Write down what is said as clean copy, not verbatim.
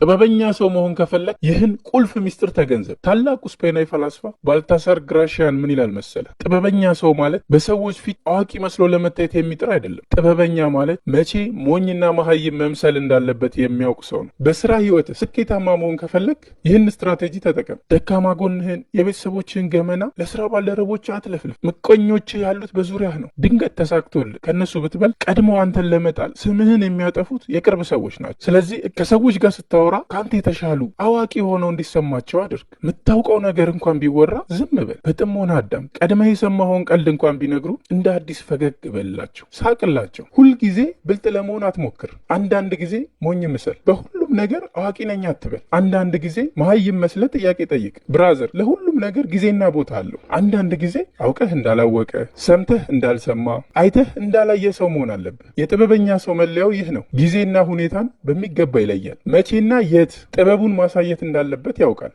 ጥበበኛ ሰው መሆን ከፈለግ ይህን ቁልፍ ሚስጥር ተገንዘብ። ታላቁ ስፔናዊ ፈላስፋ ባልታሳር ግራሺያን ምን ይላል መሰለ? ጥበበኛ ሰው ማለት በሰዎች ፊት አዋቂ መስሎ ለመታየት የሚጥር አይደለም። ጥበበኛ ማለት መቼ ሞኝና መሀይም መምሰል እንዳለበት የሚያውቅ ሰው ነው። በስራ ህይወት ስኬታማ መሆን ከፈለግ ይህን ስትራቴጂ ተጠቀም። ደካማ ጎንህን፣ የቤተሰቦችህን ገመና ለስራ ባልደረቦች አትለፍልፍ። ምቀኞች ያሉት በዙሪያህ ነው። ድንገት ተሳክቶልህ ከነሱ ብትበል ቀድሞ አንተን ለመጣል ስምህን የሚያጠፉት የቅርብ ሰዎች ናቸው። ስለዚህ ከሰዎች ጋር ስታወራ ከአንተ የተሻሉ አዋቂ ሆነው እንዲሰማቸው አድርግ። የምታውቀው ነገር እንኳን ቢወራ ዝም በል፣ በጥሞና አዳም። ቀድመህ የሰማኸውን ቀልድ እንኳን ቢነግሩ እንደ አዲስ ፈገግ በልላቸው፣ ሳቅላቸው። ሁልጊዜ ብልጥ ለመሆን አትሞክር። አንዳንድ ጊዜ ሞኝ ምሰል። በሁሉም ነገር አዋቂ ነኝ አትበል። አንዳንድ ጊዜ መሀይም መስለ ጥያቄ ጠይቅ። ብራዘር፣ ለሁሉም ነገር ጊዜና ቦታ አለው። አንዳንድ ጊዜ አውቀህ እንዳላወቀ፣ ሰምተህ እንዳልሰማ፣ አይተህ እንዳላየ ሰው መሆን አለብህ። የጥበበኛ ሰው መለያው ይህ ነው። ጊዜና ሁኔታን በሚገባ ይለያል። መቼና የት ጥበቡን ማሳየት እንዳለበት ያውቃል።